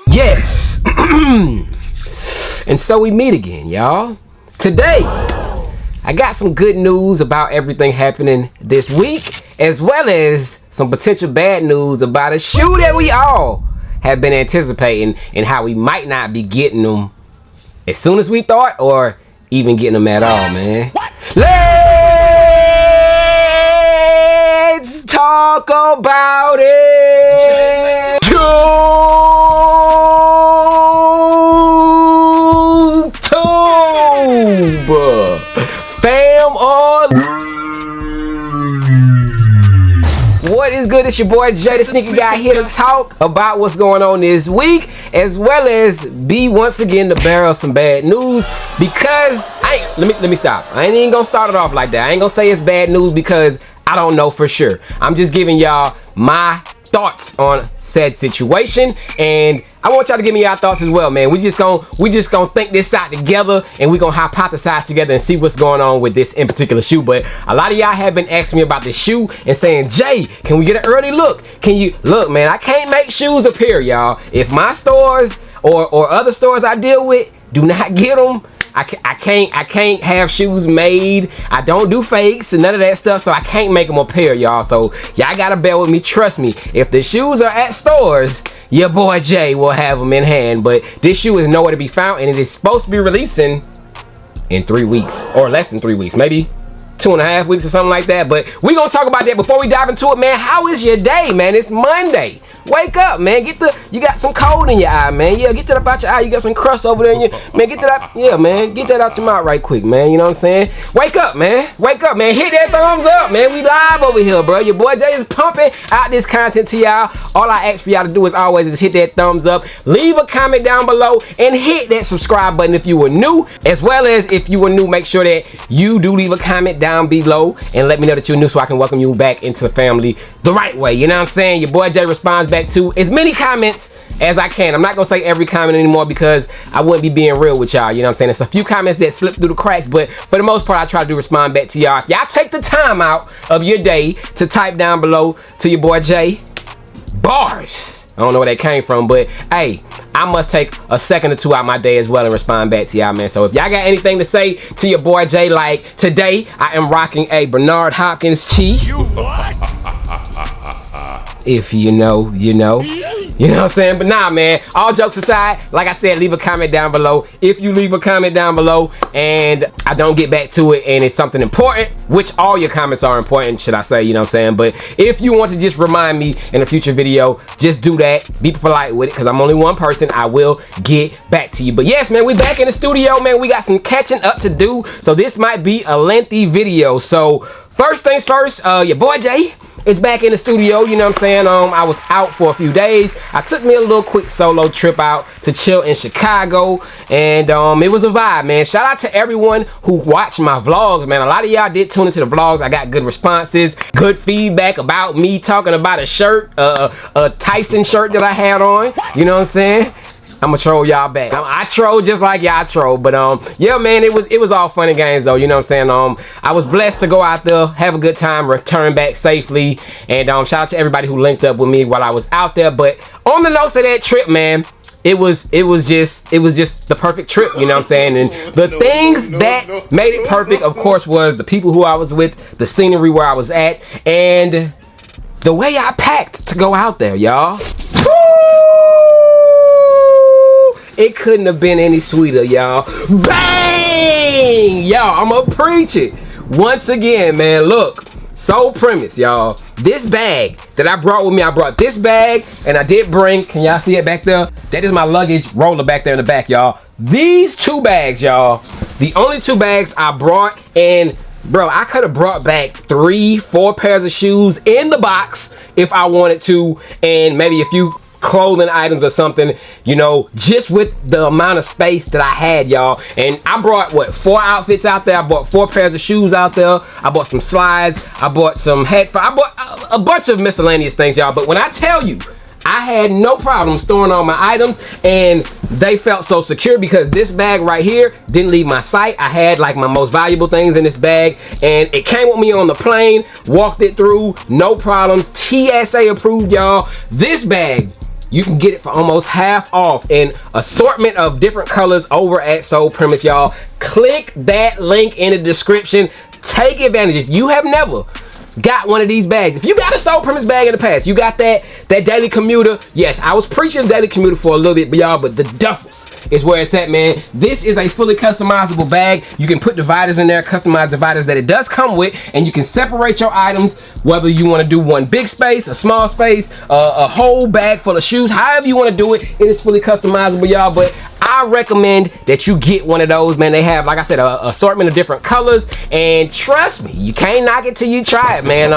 Yes. And so we meet again, y'all. Today, I got some good news about everything happening this week, as well as some potential bad news about a shoe that we all have been anticipating and how we might not be getting them as soon as we thought or even getting them at all, man. What? Let's talk about it. YouTube, fam on. What is good? It's your boy Jay the Sneaker Guy here to talk about what's going on this week, as well as be once again the bearer of some bad news. Because let me stop. I ain't even gonna start it off like that. I ain't gonna say it's bad news because I don't know for sure. I'm just giving y'all my thoughts on said situation, and I want y'all to give me y'all thoughts as well, man. We just gonna think this out together, and we gonna hypothesize together and see what's going on with this in particular shoe. But a lot of y'all have been asking me about this shoe and saying, Jay, can we get an early look? Can you look, man? I can't make shoes appear, y'all. If my stores or other stores I deal with do not get them, I can't have shoes made. I don't do fakes and none of that stuff, so I can't make them appear, y'all. So y'all gotta bear with me. Trust me, if the shoes are at stores, your boy Jay will have them in hand. But this shoe is nowhere to be found, and it is supposed to be releasing in 3 weeks or less than 3 weeks, maybe 2.5 weeks or something like that. But we gonna talk about that before we dive into it, man. How is your day, man? It's Monday. Wake up, man. You got some cold in your eye, man. Yeah, get that up out your eye. You got some crust over there in your, man, get that out. Yeah, man, get that out your mouth right quick, man. You know what I'm saying? Wake up, man. Wake up, man. Hit that thumbs up, man. We live over here, bro. Your boy Jay is pumping out this content to y'all. All I ask for y'all to do is always is hit that thumbs up, leave a comment down below, and hit that subscribe button if you were new. As well as if you were new, make sure that you do leave a comment down below and let me know that you're new so I can welcome you back into the family the right way. You know what I'm saying? Your boy Jay responds back to as many comments as I can. I'm not gonna say every comment anymore because I wouldn't be being real with y'all. You know what I'm saying? There's a few comments that slip through the cracks, but for the most part, I try to respond back to y'all. Y'all take the time out of your day to type down below to your boy Jay bars. I don't know where that came from, but hey, I must take a second or two out my day as well and respond back to y'all, man. So if y'all got anything to say to your boy Jay, like today, I am rocking a Bernard Hopkins tee. You what? If you know, you know. You know what I'm saying? But nah, man, all jokes aside, like I said, leave a comment down below. If you leave a comment down below and I don't get back to it and it's something important, which all your comments are important, should I say, you know what I'm saying? But if you want to just remind me in a future video, just do that. Be polite with it because I'm only one person. I will get back to you. But yes, man, we back in the studio, man. We got some catching up to do. So this might be a lengthy video. So first things first, your boy Jay is back in the studio, you know what I'm saying? I was out for a few days. I took me a little quick solo trip out to chill in Chicago, and it was a vibe, man. Shout out to everyone who watched my vlogs, man. A lot of y'all did tune into the vlogs. I got good responses, good feedback about me talking about a shirt, a Tyson shirt that I had on, you know what I'm saying? I'm gonna troll y'all back. I troll just like y'all troll, but yeah, man, it was all fun and games though, you know what I'm saying? I was blessed to go out there, have a good time, return back safely, and shout out to everybody who linked up with me while I was out there. But on the notes of that trip, man, it was just the perfect trip, you know what I'm saying? And the things that made it perfect, of course, was the people who I was with, the scenery where I was at, and the way I packed to go out there, y'all. It couldn't have been any sweeter, y'all. Bang! Y'all, I'ma preach it. Once again, man, look. Sole premise, y'all. This bag that I brought with me, I brought this bag, and I did bring, can y'all see it back there? That is my luggage roller back there in the back, y'all. These two bags, y'all, the only two bags I brought, and bro, I could have brought back 3-4 pairs of shoes in the box if I wanted to, and maybe a few clothing items or something, you know, just with the amount of space that I had, y'all. And I brought what, 4 outfits out there. I bought 4 pairs of shoes out there. I bought some slides. I bought some headphones. I bought a bunch of miscellaneous things, y'all. But when I tell you, I had no problem storing all my items, and they felt so secure because this bag right here didn't leave my sight. I had like my most valuable things in this bag, and it came with me on the plane, walked it through, no problems, TSA approved, y'all. This bag you can get it for almost half off, in assortment of different colors over at Soul Premise, y'all. Click that link in the description. Take advantage. If you have never got one of these bags, if you got a Soul Premise bag in the past, you got that daily commuter. Yes, I was preaching daily commuter for a little bit, but y'all, but the duffels is where it's at, man. This is a fully customizable bag. You can put dividers in there, customized dividers that it does come with, and you can separate your items, whether you want to do one big space, a small space, a whole bag full of shoes, however you want to do it. It is fully customizable, y'all, but I recommend that you get one of those, man. They have, like I said, a assortment of different colors, and trust me, you can't knock it till you try it, man.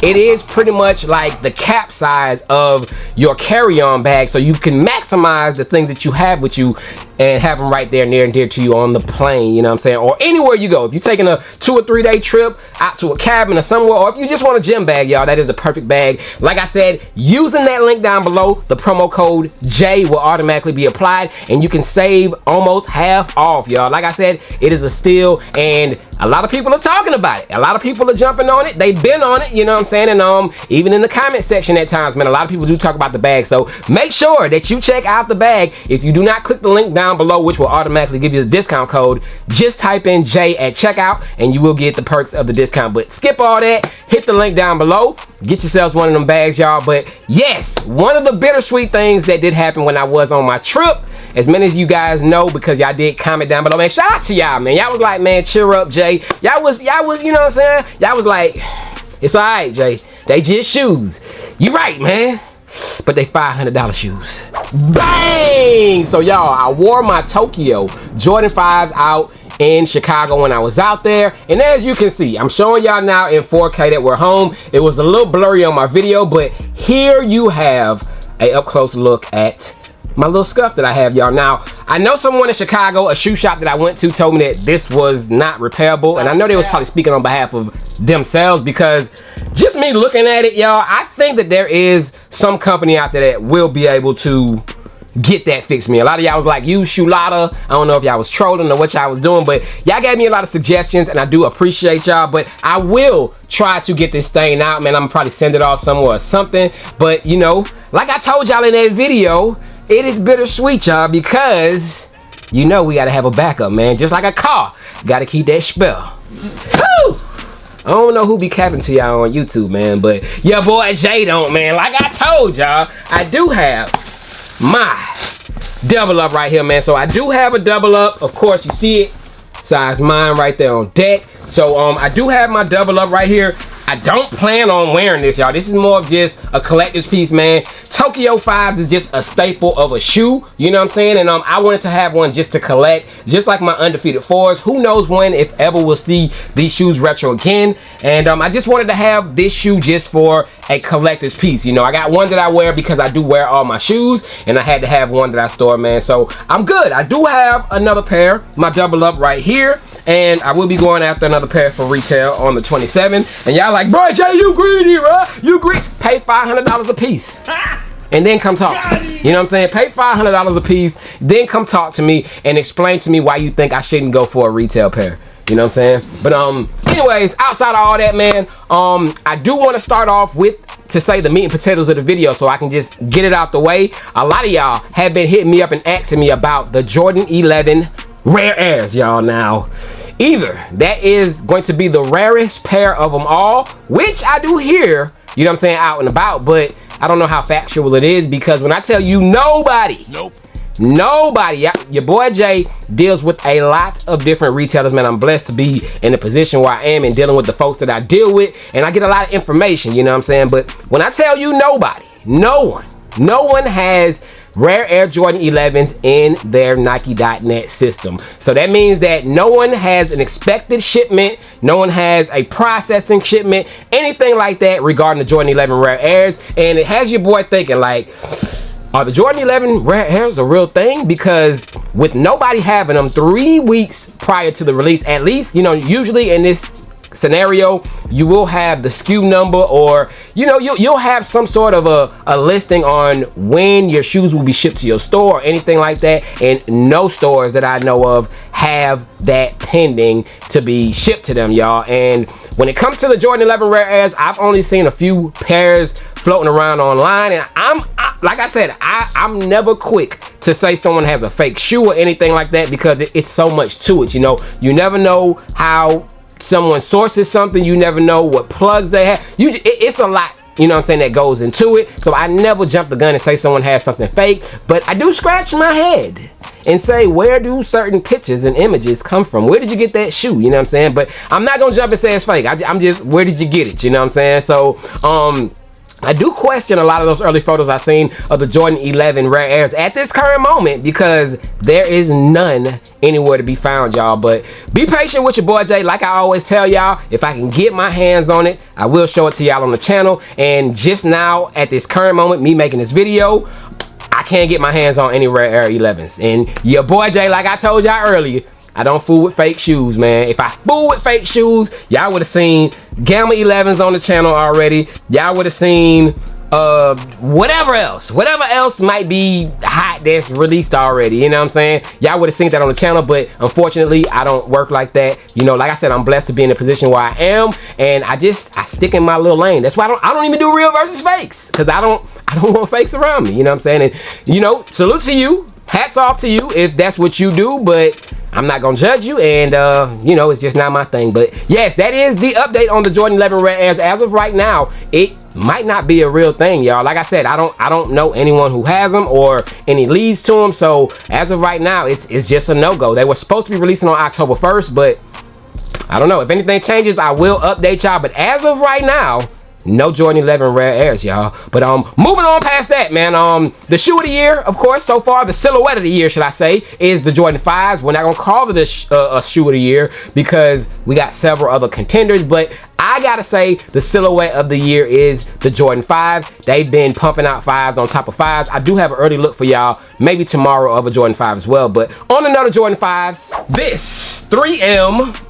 It is pretty much like the cap size of your carry-on bag, so you can maximize the things that you have with you and have them right there near and dear to you on the plane, you know what I'm saying, or anywhere you go. If you're taking a 2 or 3 day trip out to a cabin or somewhere, or if you just want a gym bag, y'all, that is the perfect bag. Like I said, using that link down below, the promo code J will automatically be applied, and you can save almost half off, y'all. Like I said, it is a steal, and a lot of people are talking about it. A lot of people are jumping on it. They've been on it, you know what I'm saying? And even in the comment section at times, man, a lot of people do talk about the bag. So make sure that you check out the bag. If you do not click the link down below, which will automatically give you the discount code, just type in J at checkout and you will get the perks of the discount. But skip all that, hit the link down below, get yourselves one of them bags, y'all. But yes, one of the bittersweet things that did happen when I was on my trip, as many as you guys know, because y'all did comment down below, man, shout out to y'all, man. Y'all was like, man, cheer up, Jay. Y'all was, you know what I'm saying? Y'all was like, it's all right, Jay. They just shoes. You right, man. But they $500 shoes. Bang! So y'all, I wore my Tokyo Jordan 5s out in Chicago when I was out there, and as you can see, I'm showing y'all now in 4K that we're home. It was a little blurry on my video, but here you have a up close look at my little scuff that I have, y'all. Now, I know someone in Chicago, a shoe shop that I went to, told me that this was not repairable, and I know they was probably speaking on behalf of themselves, because just me looking at it, y'all, I think that there is some company out there that will be able to get that fixed me. A lot of y'all was like, use Shoelata. I don't know if y'all was trolling or what y'all was doing, but y'all gave me a lot of suggestions, and I do appreciate y'all. But I will try to get this thing out, man. I'm gonna probably send it off somewhere or something. But you know, like I told y'all in that video, it is bittersweet, y'all, because you know we gotta have a backup, man. Just like a car, gotta keep that spell. Woo! I don't know who be capping to y'all on YouTube, man, but your boy Jay don't, man. Like I told y'all, I do have my double up right here, man. So I do have a double up. Of course, you see it, size mine right there on deck. So I do have my double up right here. I don't plan on wearing this, y'all. This is more of just a collector's piece, man. Tokyo 5s is just a staple of a shoe, you know what I'm saying? And I wanted to have one just to collect, just like my undefeated 4s. Who knows when, if ever, we'll see these shoes retro again. And I just wanted to have this shoe just for a collector's piece. You know, I got one that I wear because I do wear all my shoes, and I had to have one that I store, man. So I'm good. I do have another pair, my double up right here, and I will be going after another pair for retail on the 27th. And y'all like, bro, Jay, you greedy, right? You greedy. Pay $500 a piece. And then come talk to me. You know what I'm saying? Pay $500 a piece, then come talk to me and explain to me why you think I shouldn't go for a retail pair. You know what I'm saying? But anyways, outside of all that, man, I do want to start off with to say the meat and potatoes of the video, so I can just get it out the way. A lot of y'all have been hitting me up and asking me about the Jordan 11 Rare Airs, y'all. Now, either that is going to be the rarest pair of them all, which I do hear, you know what I'm saying, out and about, but I don't know how factual it is, because when I tell you nobody, your boy Jay deals with a lot of different retailers, man. I'm blessed to be in the position where I am and dealing with the folks that I deal with, and I get a lot of information, you know what I'm saying? But when I tell you nobody, no one has Rare Air Jordan 11s in their Nike.net system. So that means that no one has an expected shipment, no one has a processing shipment, anything like that regarding the Jordan 11 Rare Airs. And it has your boy thinking, like, are the Jordan 11 Rare Airs a real thing? Because with nobody having them 3 weeks prior to the release, at least, you know, usually in this scenario, you will have the SKU number, or you know, you'll have some sort of a listing on when your shoes will be shipped to your store or anything like that, and no stores that I know of have that pending to be shipped to them, y'all. And when it comes to the Jordan 11 Rare Airs, I've only seen a few pairs floating around online, and like I said, I'm never quick to say someone has a fake shoe or anything like that, because it's so much to it. You know, you never know how someone sources something. You never know what plugs they have. It's a lot, you know what I'm saying, that goes into it. So I never jump the gun and say someone has something fake, but I do scratch my head and say, where do certain pictures and images come from? Where did you get that shoe? You know what I'm saying? But I'm not gonna jump and say it's fake. I'm just, where did you get it? You know what I'm saying? So I do question a lot of those early photos I seen of the Jordan 11 Rare Airs at this current moment, because there is none anywhere to be found, y'all. But be patient with your boy Jay. Like I always tell y'all, if I can get my hands on it, I will show it to y'all on the channel. And just now, at this current moment, me making this video, I can't get my hands on any Rare Air 11s. And your boy Jay, like I told y'all earlier, I don't fool with fake shoes, man. If I fool with fake shoes, y'all would have seen Gamma 11s on the channel already. Y'all would have seen whatever else might be hot that's released already. You know what I'm saying? Y'all would have seen that on the channel, but unfortunately, I don't work like that. You know, like I said, I'm blessed to be in the position where I am, and I stick in my little lane. That's why I don't even do real versus fakes, because I don't want fakes around me. You know what I'm saying? And you know, salute to you. Hats off to you if that's what you do, but I'm not gonna judge you, and you know, it's just not my thing. But yes, that is the update on the Jordan 11 Rare Airs. As of right now, it might not be a real thing, y'all. Like I said, I don't know anyone who has them or any leads to them. So as of right now, it's just a no-go. They were supposed to be releasing on October 1st, but I don't know. If anything changes, I will update y'all. But as of right now, no Jordan 11 Rare Airs, y'all. But moving on past that, man, the shoe of the year, of course, so far, the silhouette of the year, should I say, is the Jordan 5s. We're not gonna call it a shoe of the year, because we got several other contenders, but I gotta say the silhouette of the year is the Jordan 5. They've been pumping out 5s on top of 5s. I do have an early look for y'all, maybe tomorrow, of a Jordan 5 as well. But on another Jordan 5s, this 3M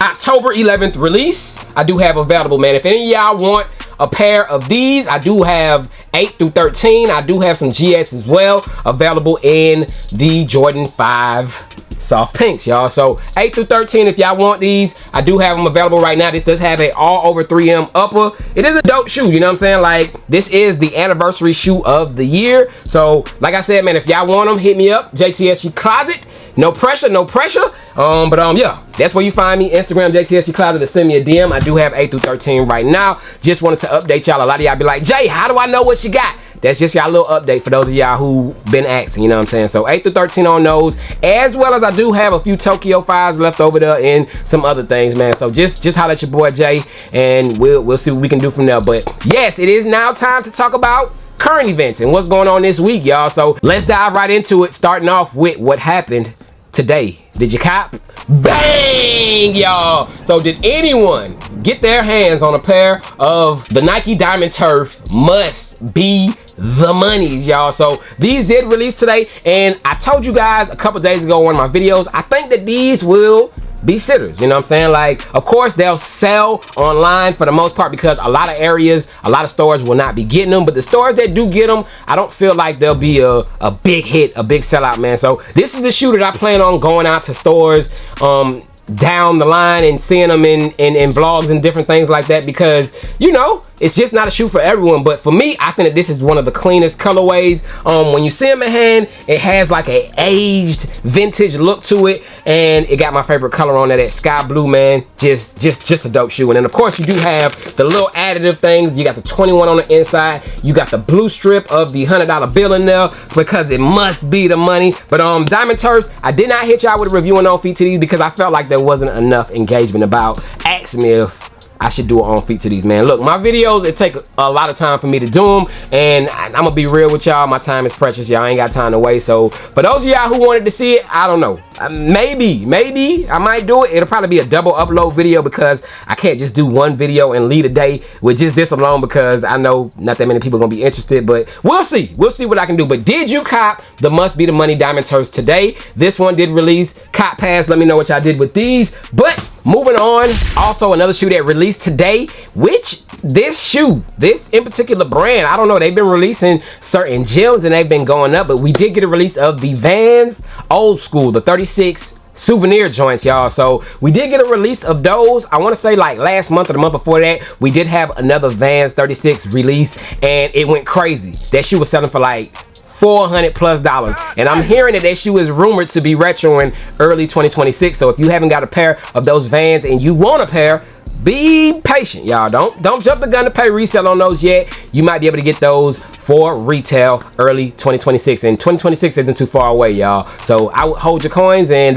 October 11th release, I do have available, man. If any of y'all want a pair of these, I do have 8 through 13. I do have some GS as well available in the Jordan 5 soft pinks, y'all. So 8 through 13, if y'all want these, I do have them available right now. This does have a all over 3M upper. It is a dope shoe, you know what I'm saying? Like, this is the anniversary shoe of the year. So like I said, man, if y'all want them, hit me up, JTSG Closet. No pressure, no pressure. Yeah, that's where you find me. Instagram, JTSG Closet, to send me a DM. I do have 8 through 13 right now. Just wanted to update y'all. A lot of y'all be like, Jay, how do I know what you got? That's just y'all little update for those of y'all who been asking, you know what I'm saying? So 8 through 13 on those, as well as I do have a few Tokyo 5s left over there and some other things, man. So just holler at your boy Jay, and we'll see what we can do from there. But yes, it is now time to talk about current events and what's going on this week, y'all. So let's dive right into it, starting off with what happened today. Did you cop? Bang, y'all. So did anyone get their hands on a pair of the Nike Diamond Turf Must Be the Monies, y'all? So these did release today, and I told you guys a couple days ago on my videos, I think that these will be sitters, you know what I'm saying? Like, of course, they'll sell online for the most part, because a lot of areas, a lot of stores will not be getting them. But the stores that do get them, I don't feel like they'll be a big hit, a big sellout, man. So this is a shoe that I plan on going out to stores down the line and seeing them in vlogs and different things like that, because, you know, it's just not a shoe for everyone. But for me, I think that this is one of the cleanest colorways. When you see them in hand, it has like a aged vintage look to it, and it got my favorite color on that sky blue, man. Just a dope shoe. And then of course you do have the little additive things. You got the 21 on the inside, you got the blue strip of the $100 bill in there, because it must be the money. But Diamond Turfs, I did not hit y'all with a review on feet to these, because I felt like there wasn't enough engagement about asking me if I should do it on feet to these, man. Look, my videos, it take a lot of time for me to do them, and I'm gonna be real with y'all, my time is precious, y'all. I ain't got time to waste. So for those of y'all who wanted to see it, I don't know, maybe I might do it. It'll probably be a double upload video, because I can't just do one video and lead a day with just this alone, because I know not that many people are gonna be interested. But we'll see what I can do. But did you cop the Must Be the Money Diamond Turfs today? This one did release. Cop pass, let me know what y'all did with these. But moving on, also another shoe that released today, which this in particular brand, I don't know, they've been releasing certain gems and they've been going up, but we did get a release of the Vans Old School, the 36 souvenir joints, y'all. So we did get a release of those. I want to say like last month or the month before that, we did have another Vans 36 release, and it went crazy. That shoe was selling for like $400+, and I'm hearing that shoe is rumored to be retro in early 2026. So if you haven't got a pair of those Vans and you want a pair, be patient, y'all. Don't jump the gun to pay resale on those yet. You might be able to get those for retail early 2026, and 2026 isn't too far away, y'all. So I would hold your coins and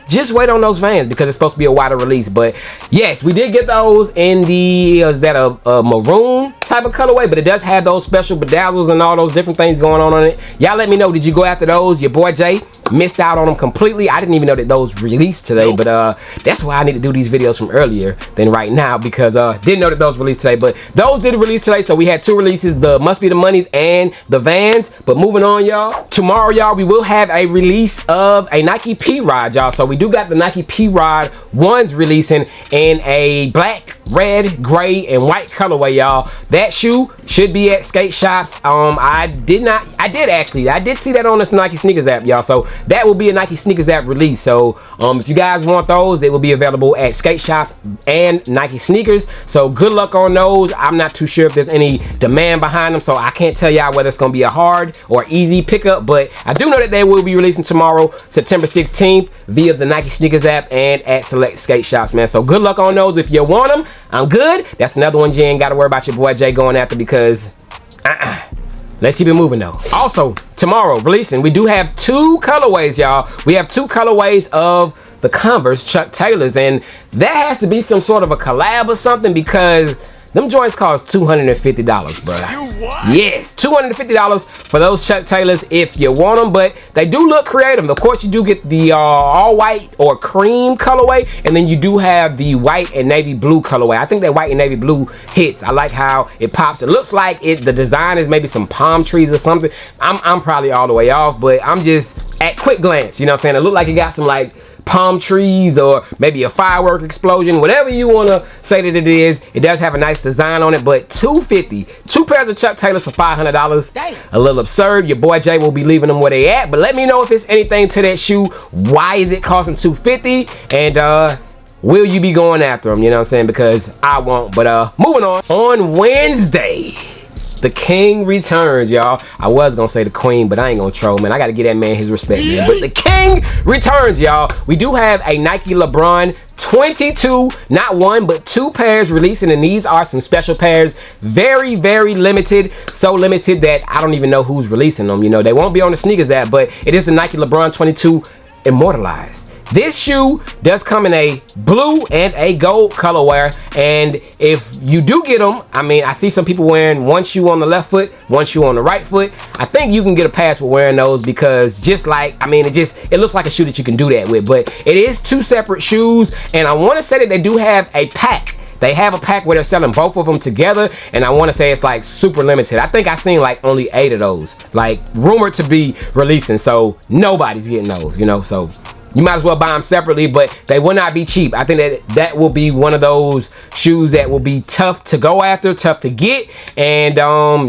just wait on those Vans because it's supposed to be a wider release. But yes, we did get those in the is that a maroon type of colorway, but it does have those special bedazzles and all those different things going on it. Y'all let me know, did you go after those? Your boy Jay missed out on them completely. I didn't even know that those released today, but that's why I need to do these videos from earlier than right now, because didn't know that those released today. But those did release today, so we had two releases, the Must Be the Monies and the Vans. But moving on, y'all, tomorrow, y'all, we will have a release of a Nike P-Rod, y'all. So we do got the Nike P-Rod ones releasing in a black, red, gray, and white colorway, y'all. That shoe should be at skate shops. I did see that on this Nike Sneakers app, y'all. So that will be a Nike Sneakers app release. So if you guys want those, they will be available at skate shops and Nike Sneakers. So good luck on those. I'm not too sure if there's any demand behind them, so I can't tell y'all whether it's gonna be a hard or easy pickup, but I do know that they will be releasing tomorrow, September 16th, via the Nike Sneakers app and at select skate shops, man. So good luck on those. If you want them, I'm good. That's another one you ain't gotta worry about your boy Jay going after, because let's keep it moving though. Also, tomorrow releasing, we do have two colorways, y'all. We have two colorways of the Converse Chuck Taylors, and that has to be some sort of a collab or something, because them joints cost $250, bro. Yes, $250 for those Chuck Taylors if you want them, but they do look creative. Of course, you do get the all white or cream colorway, and then you do have the white and navy blue colorway. I think that white and navy blue hits. I like how it pops. It looks like the design is maybe some palm trees or something. I'm probably all the way off, but I'm just at quick glance, you know what I'm saying? It looked like it got some like palm trees or maybe a firework explosion, whatever you want to say that it is. It does have a nice design on it, but $250, two pairs of Chuck Taylors for $500. Dang. A little absurd. Your boy Jay will be leaving them where they at, but let me know if it's anything to that shoe. Why is it costing $250, and will you be going after them? You know what I'm saying? Because I won't. But moving on Wednesday, the king returns, y'all. I was gonna say the queen, but I ain't gonna troll, man. I gotta give that man his respect, man. But the king returns, y'all. We do have a Nike LeBron 22, not one, but two pairs releasing, and these are some special pairs. Very, very limited. So limited that I don't even know who's releasing them. You know, they won't be on the sneakers app, but it is the Nike LeBron 22 Immortalized. This shoe does come in a blue and a gold colorway, and if you do get them, I mean, I see some people wearing one shoe on the left foot, one shoe on the right foot. I think you can get a pass with wearing those, because just like, I mean, it looks like a shoe that you can do that with, but it is two separate shoes, and I want to say that they do have a pack. They have a pack where they're selling both of them together, and I want to say it's like super limited. I think I seen like only 8 of those, like rumored to be releasing, so nobody's getting those, you know, so you might as well buy them separately, but they will not be cheap. I think that will be one of those shoes that will be tough to go after, tough to get, and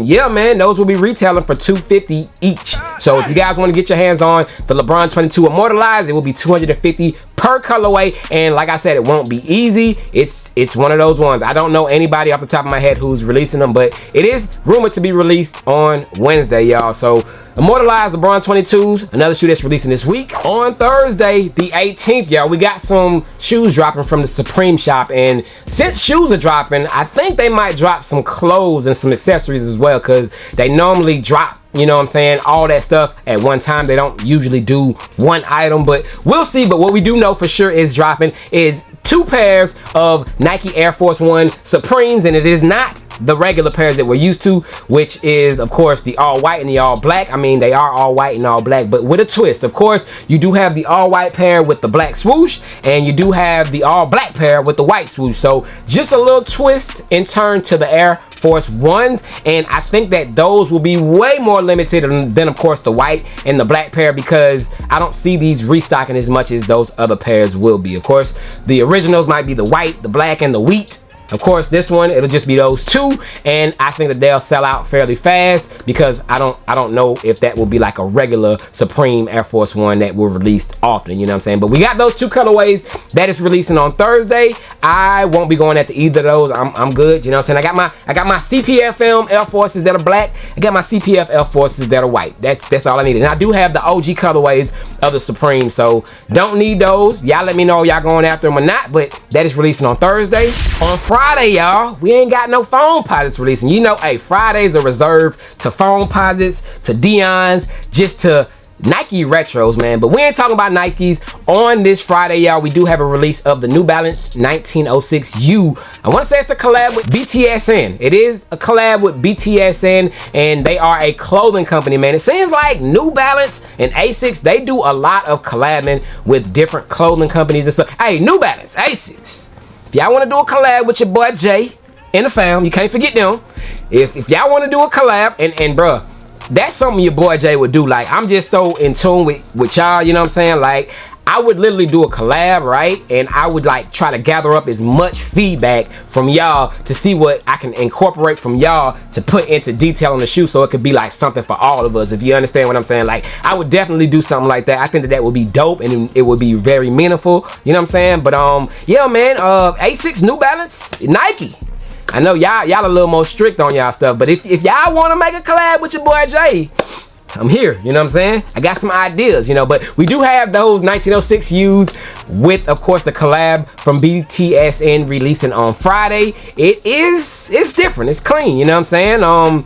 yeah, man, those will be retailing for $250 each. So if you guys want to get your hands on the LeBron 22 Immortalized, it will be $250 per colorway, and like I said, it won't be easy. It's one of those ones. I don't know anybody off the top of my head who's releasing them, but it is rumored to be released on Wednesday, y'all. So Immortalized LeBron 22s, another shoe that's releasing this week. On Thursday, the 18th, y'all, we got some shoes dropping from the Supreme shop, and since shoes are dropping, I think they might drop some clothes and some accessories as well, because they normally drop, you know what I'm saying, all that stuff at one time. They don't usually do one item, but we'll see. But what we do know for sure is dropping is 2 pairs of Nike Air Force One Supremes, and it is not the regular pairs that we're used to, which is of course the all white and the all black. I mean, they are all white and all black, but with a twist. Of course, you do have the all white pair with the black swoosh, and you do have the all black pair with the white swoosh. So just a little twist in turn to the Air Force Ones, and I think that those will be way more limited than of course the white and the black pair, because I don't see these restocking as much as those other pairs will be. Of course, the originals might be the white, the black, and the wheat. Of course, this one, it'll just be those two, and I think that they'll sell out fairly fast because I don't know if that will be like a regular Supreme Air Force One that will release often, you know what I'm saying? But we got those two colorways that is releasing on Thursday. I won't be going after either of those. I'm good, you know what I'm saying? I got my CPF film Air Forces that are black. I got my CPF Air Forces that are white. That's all I needed. And I do have the OG colorways of the Supreme, so don't need those. Y'all let me know if y'all going after them or not, but that is releasing on Thursday. On Friday, y'all, we ain't got no phone posits releasing. You know, hey, Fridays are reserved to phone posits, to Dion's, just to Nike retros, man. But we ain't talking about Nikes. On this Friday, y'all, we do have a release of the New Balance 1906U. I want to say it's a collab with BTSN. It is a collab with BTSN, and they are a clothing company, man. It seems like New Balance and Asics, they do a lot of collabing with different clothing companies and stuff. Hey, New Balance, Asics, if y'all want to do a collab with your boy Jay and the fam, you can't forget them. If y'all want to do a collab, and bruh, that's something your boy Jay would do. Like, I'm just so in tune with y'all, you know what I'm saying? Like, I would literally do a collab, right? And I would like try to gather up as much feedback from y'all to see what I can incorporate from y'all to put into detail on the shoe, so it could be like something for all of us, if you understand what I'm saying. Like, I would definitely do something like that. I think that would be dope, and it would be very meaningful, you know what I'm saying? But yeah, man, Asics, New Balance, Nike. I know y'all a little more strict on y'all stuff, but if y'all want to make a collab with your boy Jay, I'm here, you know what I'm saying? I got some ideas, you know, but we do have those 1906Us with, of course, the collab from BTSN releasing on Friday. It's different, it's clean, you know what I'm saying?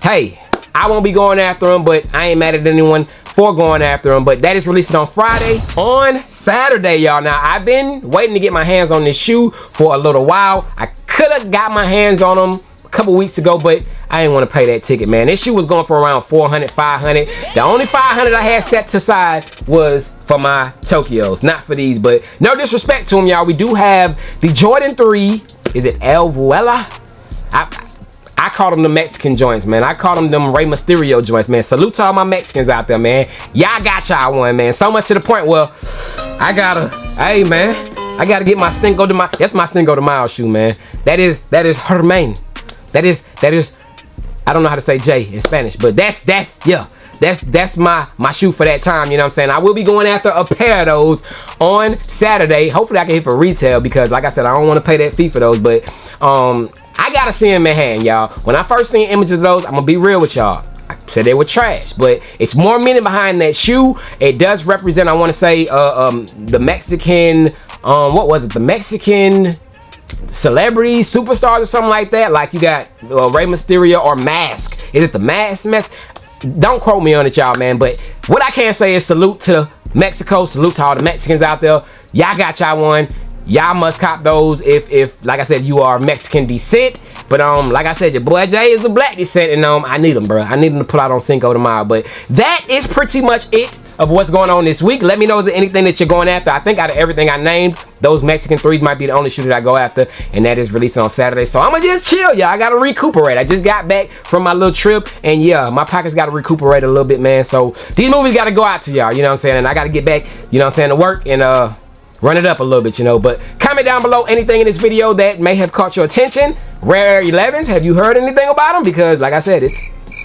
Hey, I won't be going after them, but I ain't mad at anyone for going after them. But that is releasing on Friday. On Saturday, y'all, now I've been waiting to get my hands on this shoe for a little while. I could have got my hands on them a couple weeks ago, but I didn't want to pay that ticket, man. This shoe was going for around 400, 500. The only 500 I had set aside was for my Tokyos, not for these. But no disrespect to them, y'all. We do have the Jordan 3. Is it El Vuela? I call them the Mexican joints, man. I call them Rey Mysterio joints, man. Salute to all my Mexicans out there, man. Y'all got y'all one, man. So much to the point, well, hey, man, I gotta get my Cinco de Mayo. That's my Cinco de Mayo shoe, man. That is Hermain. That is, I don't know how to say J in Spanish, but that's my shoe for that time, you know what I'm saying? I will be going after a pair of those on Saturday. Hopefully I can hit for retail, because like I said, I don't want to pay that fee for those, but I gotta see them in hand, y'all. When I first seen images of those, I'm gonna be real with y'all, I said they were trash, but it's more meaning behind that shoe. It does represent, I want to say, the Mexican, what was it? The Mexican celebrity superstars or something like that. Like, you got Rey Mysterio or Mask. Is it the Mask? Don't quote me on it, y'all, man. But what I can say is salute to Mexico. Salute to all the Mexicans out there. Y'all got y'all one. Y'all must cop those if like I said, you are Mexican descent. But like I said, your boy Jay is a black descent, and I need them, bro. I need them to pull out on Cinco de Mayo. But that is pretty much it of what's going on this week. Let me know, is there anything that you're going after? I think out of everything I named, those Mexican 3s might be the only shoe that I go after, and that is releasing on Saturday. So I'm gonna just chill, y'all. I gotta recuperate. I just got back from my little trip, and yeah, my pockets gotta recuperate a little bit, man. So these movies gotta go out to y'all, you know what I'm saying? And I gotta get back, you know what I'm saying, to work and run it up a little bit, you know. But comment down below anything in this video that may have caught your attention. Rare 11s, have you heard anything about them? Because like I said,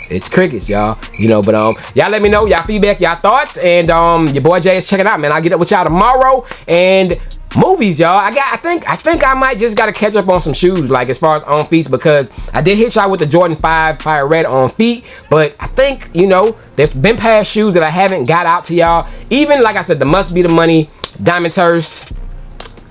it's crickets, y'all, you know. But y'all let me know y'all feedback, y'all thoughts, and your boy Jay is checking out, man. I'll get up with y'all tomorrow. And movies, y'all, I think I might just gotta catch up on some shoes, like as far as on feet, because I did hit y'all with the Jordan 5 Fire Red on feet, but I think, you know, there's been past shoes that I haven't got out to y'all. Even like I said, the Must Be the Money Diamond Turfs,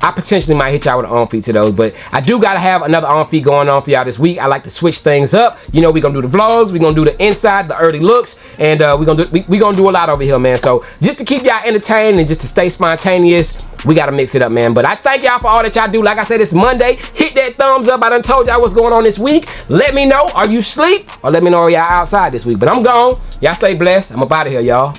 I potentially might hit y'all with an on feet to those, but I do gotta have another on feet going on for y'all this week. I like to switch things up. You know, we're gonna do the vlogs, we're gonna do the inside, the early looks, and we're gonna do a lot over here, man. So just to keep y'all entertained and just to stay spontaneous, we gotta mix it up, man. But I thank y'all for all that y'all do. Like I said, it's Monday. Hit that thumbs up. I done told y'all what's going on this week. Let me know, are you asleep? Or let me know, are y'all outside this week? But I'm gone. Y'all stay blessed. I'm up out of here, y'all.